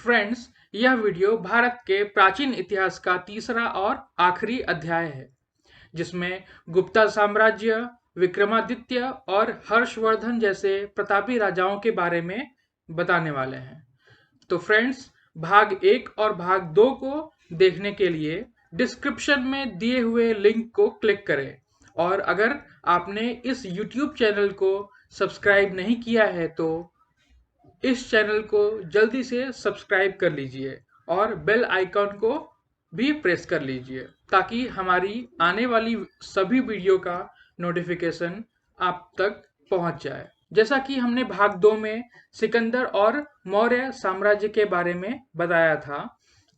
Friends, यह video Bharat के प्राचीन इतिहास का तीसरा और आखिरी अध्याय है, जिसमें गुप्ता साम्राज्य, विक्रमादित्य और हर्षवर्धन जैसे प्रतापी राजाओं के बारे में बताने वाले हैं। तो फ्रेंड्स, भाग 1 और भाग 2 को देखने के लिए डिस्क्रिप्शन में दिए हुए लिंक को क्लिक करें। और अगर आपने इस YouTube चैनल को सब्सक्राइब नहीं किया है तो इस चैनल को जल्दी से सब्सक्राइब कर लीजिए और बेल आइकॉन को भी प्रेस कर लीजिए ताकि हमारी आने वाली सभी वीडियो का नोटिफिकेशन आप तक पहुंच जाए। जैसा कि हमने भाग 2 में सिकंदर और मौर्य साम्राज्य के बारे में बताया था,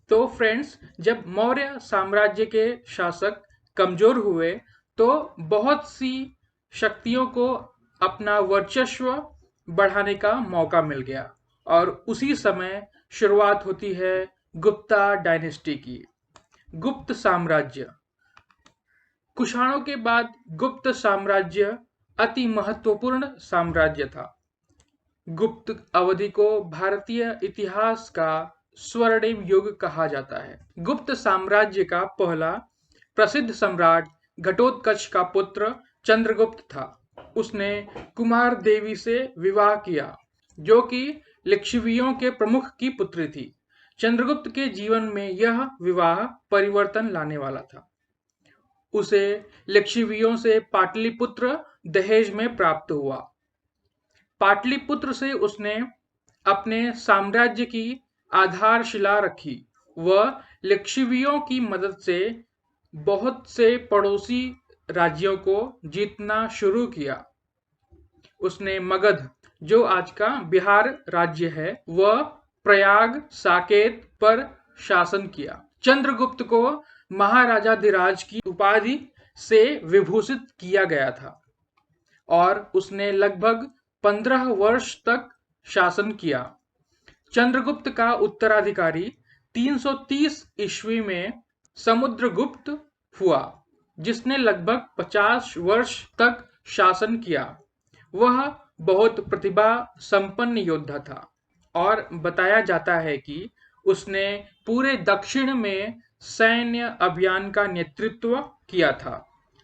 तो फ्रेंड्स, जब मौर्य साम्राज्य के शासक कमजोर हुए तो बहुत सी शक्तियों को अपना वर्चस्व बढ़ाने का मौका मिल गया और उसी समय शुरुआत होती है गुप्ता डायनेस्टी की। गुप्त साम्राज्य। कुषाणों के बाद गुप्त साम्राज्य अति महत्वपूर्ण साम्राज्य था। गुप्त अवधि को भारतीय इतिहास का स्वर्णिम युग कहा जाता है। गुप्त साम्राज्य का पहला प्रसिद्ध सम्राट घटोत्कच का पुत्र चंद्रगुप्त था। उसने कुमार देवी से विवाह किया, जो कि लिच्छवियों के प्रमुख की पुत्री थी। चंद्रगुप्त के जीवन में यह विवाह परिवर्तन लाने वाला था। उसे लिच्छवियों से पाटलिपुत्र दहेज में प्राप्त हुआ। पाटलिपुत्र से उसने अपने साम्राज्य की आधारशिला रखी। वह लिच्छवियों की मदद से बहुत से पड़ोसी राज्यों को जीतना शुरू किया। उसने मगध, जो आज का बिहार राज्य है, वह प्रयाग, साकेत पर शासन किया। चंद्रगुप्त को महाराजाधिराज की उपाधि से विभूषित किया गया था और उसने लगभग 15 वर्ष तक शासन किया। चंद्रगुप्त का उत्तराधिकारी 330 ईस्वी में समुद्रगुप्त हुआ, जिसने लगभग 50 वर्ष तक शासन किया। वह बहुत प्रतिभा संपन्न योद्धा था और बताया जाता है कि उसने पूरे दक्षिण में सैन्य अभियान का नेतृत्व किया था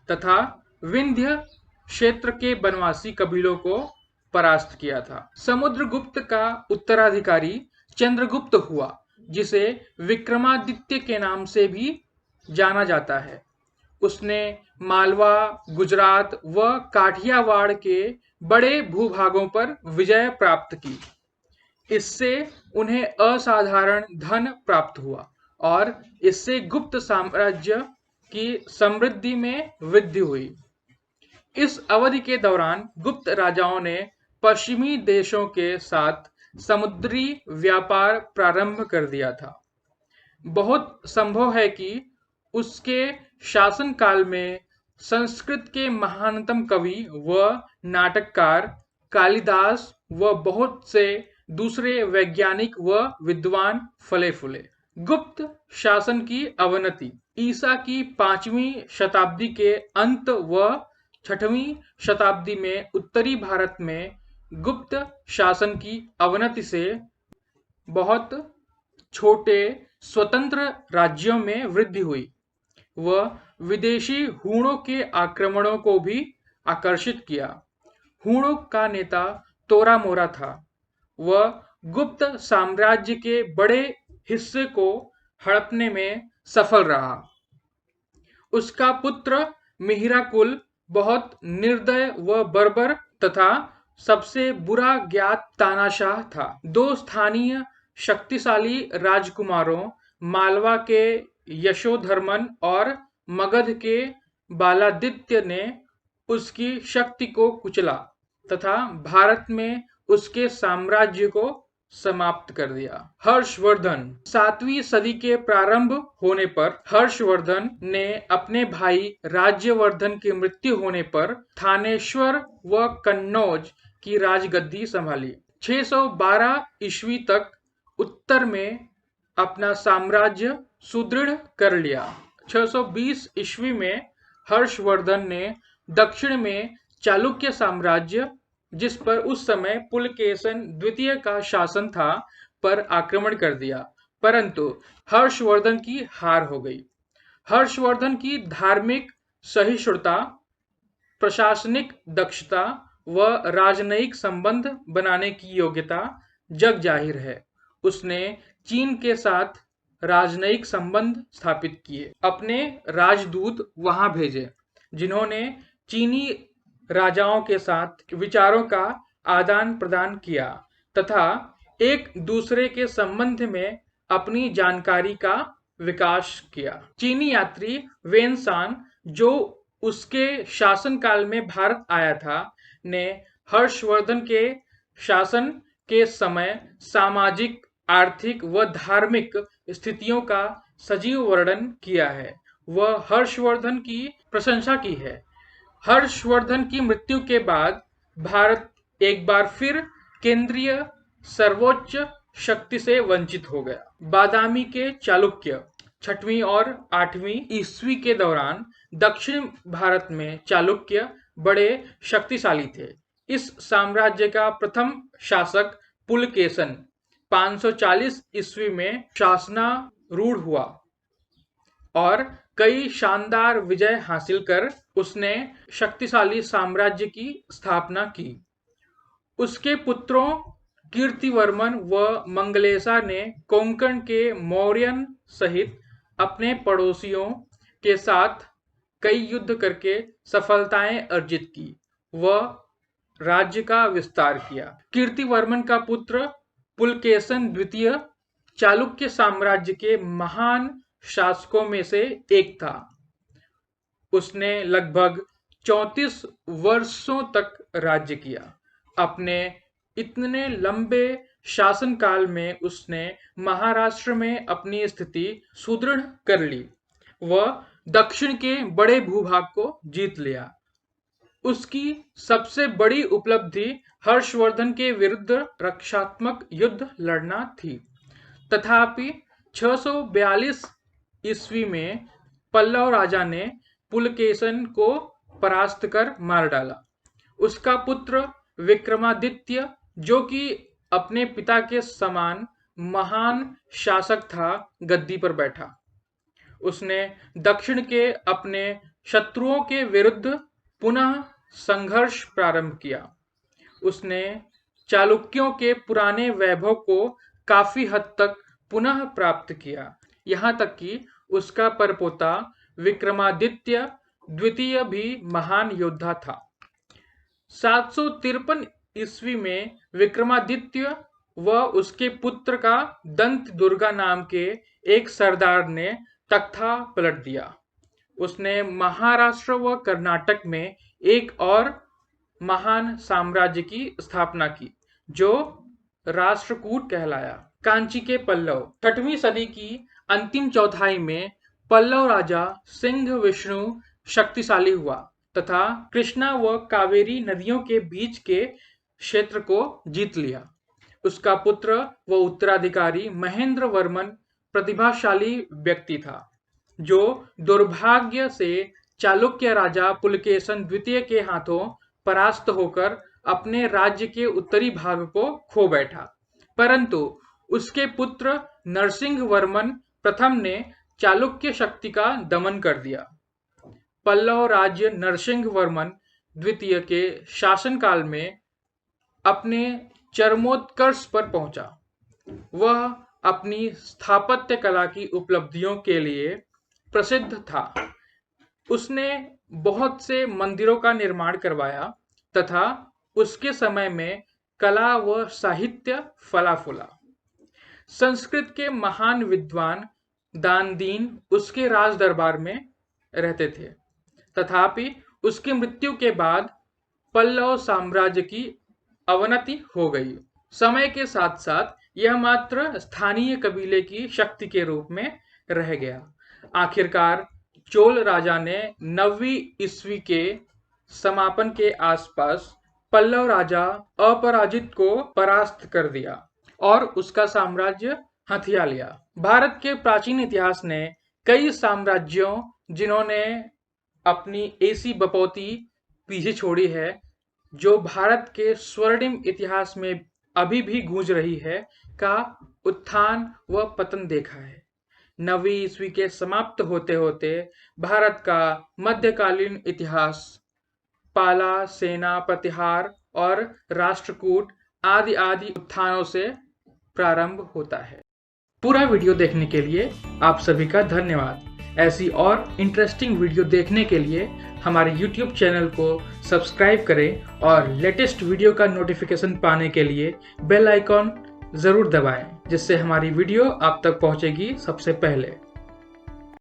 तथा विंध्य क्षेत्र के वनवासी कबीलों को परास्त किया था। समुद्रगुप्त का उत्तराधिकारी चंद्रगुप्त हुआ, जिसे विक्रमादित्य के नाम से भी जाना जाता है। उसने मालवा, गुजरात व काठियावाड़ के बड़े भूभागों पर विजय प्राप्त की। इससे उन्हें असाधारण धन प्राप्त हुआ और इससे गुप्त साम्राज्य की समृद्धि में वृद्धि हुई। इस अवधि के दौरान गुप्त राजाओं ने पश्चिमी देशों के साथ समुद्री व्यापार प्रारंभ कर दिया था। बहुत संभव है कि उसके शासनकाल में संस्कृत के महानतम कवि व नाटककार कालिदास व बहुत से दूसरे वैज्ञानिक व विद्वान फले फूले। गुप्त शासन की अवनति। ईसा की 5वीं शताब्दी के अंत व 6वीं शताब्दी में उत्तरी भारत में गुप्त शासन की अवनति से बहुत छोटे स्वतंत्र राज्यों में वृद्धि हुई। वह विदेशी हूणों के आक्रमणों को भी आकर्षित किया। हूणों का नेता तोरामोरा था। वह गुप्त साम्राज्य के बड़े हिस्से को हड़पने में सफल रहा। उसका पुत्र मिहिराकुल बहुत निर्दय व बर्बर तथा सबसे बुरा ज्ञात तानाशाह था। 2 स्थानीय शक्तिशाली राजकुमारों, मालवा के यशोधर्मन और मगध के बालादित्य ने उसकी शक्ति को कुचला तथा भारत में उसके साम्राज्य को समाप्त कर दिया। हर्षवर्धन। 7वीं सदी के प्रारंभ होने पर हर्षवर्धन ने अपने भाई राज्यवर्धन की मृत्यु होने पर थानेश्वर व कन्नौज की राजगद्दी संभाली। 612 ईस्वी तक उत्तर में अपना साम्राज्य सुदृढ़ कर लिया। 620 ईस्वी में हर्षवर्धन ने दक्षिण में चालुक्य साम्राज्य, जिस पर उस समय पुलकेशन द्वितीय का शासन था, पर आक्रमण कर दिया, परंतु हर्षवर्धन की हार हो गई। हर्षवर्धन की धार्मिक सहिष्णुता, प्रशासनिक दक्षता व राजनयिक संबंध बनाने की योग्यता जग जाहिर है। उसने चीन के साथ राजनयिक संबंध स्थापित किए, अपने राजदूत वहां भेजे, जिन्होंने चीनी राजाओं के साथ विचारों का आदान प्रदान किया तथा एक दूसरे के संबंध में अपनी जानकारी का विकास किया। चीनी यात्री वेन सान, जो उसके शासनकाल में भारत आया था, ने हर्षवर्धन के शासन के समय सामाजिक, आर्थिक व धार्मिक स्थितियों का सजीव वर्णन किया है। वह हर्षवर्धन की प्रशंसा की है। हर्षवर्धन की मृत्यु के बाद भारत एक बार फिर केंद्रीय सर्वोच्च शक्ति से वंचित हो गया। बादामी के चालुक्य 6वीं और 8वीं ईस्वी के दौरान दक्षिण भारत में चालुक्य बड़े शक्तिशाली थे। इस साम्राज्य का प्रथम शासक पुलकेशन 540 ईस्वी में शासनारूढ़ हुआ और कई शानदार विजय हासिल कर उसने शक्तिशाली साम्राज्य की स्थापना की। उसके पुत्रों कीर्तिवर्मन व मंगलेशा ने कोंकण के मौर्यन सहित अपने पड़ोसियों के साथ कई युद्ध करके सफलताएं अर्जित की व राज्य का विस्तार किया। कीर्तिवर्मन का पुत्र पुलकेशन द्वितीय चालुक्य साम्राज्य के महान शासकों में से एक था। उसने लगभग 34 वर्षों तक राज्य किया। अपने इतने लंबे शासनकाल में उसने महाराष्ट्र में अपनी स्थिति सुदृढ़ कर ली व दक्षिण के बड़े भूभाग को जीत लिया। उसकी सबसे बड़ी उपलब्धि हर्षवर्धन के विरुद्ध रक्षात्मक युद्ध लड़ना थी। तथापि 642 ईस्वी में पल्लव राजा ने पुलकेशन को परास्त कर मार डाला। उसका पुत्र विक्रमादित्य, जो कि अपने पिता के समान महान शासक था, गद्दी पर बैठा। उसने दक्षिण के अपने शत्रुओं के विरुद्ध पुनः संघर्ष प्रारंभ किया। उसने चालुक्यों के पुराने वैभव को काफी हद तक पुनः प्राप्त किया, यहाँ तक कि उसका परपोता विक्रमादित्य द्वितीय भी महान योद्धा था। 753 ईस्वी में विक्रमादित्य व उसके पुत्र का दंत दुर्गा नाम के एक सरदार ने तख्ता पलट दिया। उसने महाराष्ट्र व कर्नाटक में एक और महान साम्राज्य की स्थापना की, जो राष्ट्रकूट कहलाया। कांची के पल्लव 6वीं सदी की अंतिम चौथाई में पल्लव राजा सिंह विष्णु शक्तिशाली हुआ तथा कृष्णा व कावेरी नदियों के बीच के क्षेत्र को जीत लिया। उसका पुत्र व उत्तराधिकारी महेंद्र वर्मन प्रतिभाशाली व्यक्ति था, जो दुर्भाग्य से चालुक्य राजा पुलकेशन द्वितीय के हाथों परास्त होकर अपने राज्य के उत्तरी भाग को खो बैठा। परंतु उसके पुत्र नरसिंह वर्मन प्रथम ने चालुक्य शक्ति का दमन कर दिया। पल्लव राज्य नरसिंह वर्मन द्वितीय के शासनकाल में अपने चरमोत्कर्ष पर पहुंचा। वह अपनी स्थापत्य कला की उपलब्धियों के लिए प्रसिद्ध था। उसने बहुत से मंदिरों का निर्माण करवाया तथा उसके समय में कला व साहित्य फला फूला। संस्कृत के महान विद्वान दानदीन उसके राज दरबार में रहते थे। तथापि उसकी मृत्यु के बाद पल्लव साम्राज्य की अवनति हो गई। समय के साथ साथ यह मात्र स्थानीय कबीले की शक्ति के रूप में रह गया। आखिरकार चोल राजा ने 9वीं ईस्वी के समापन के आसपास पल्लव राजा अपराजित को परास्त कर दिया और उसका साम्राज्य हथिया लिया। भारत के प्राचीन इतिहास ने कई साम्राज्यों, जिन्होंने अपनी ऐसी बपौती पीछे छोड़ी है जो भारत के स्वर्णिम इतिहास में अभी भी गूंज रही है, का उत्थान व पतन देखा है। 9वीं ईस्वी के समाप्त होते होते भारत का मध्यकालीन इतिहास पाला, सेना प्रतिहार और राष्ट्रकूट आदि आदि उत्थानों से प्रारंभ होता है। पूरा वीडियो देखने के लिए आप सभी का धन्यवाद। ऐसी और इंटरेस्टिंग वीडियो देखने के लिए हमारे YouTube चैनल को सब्सक्राइब करें और लेटेस्ट वीडियो का नोटिफिकेशन पाने के लिए बेल आइकॉन ज़रूर दबाएं, जिससे हमारी वीडियो आप तक पहुंचेगी सबसे पहले।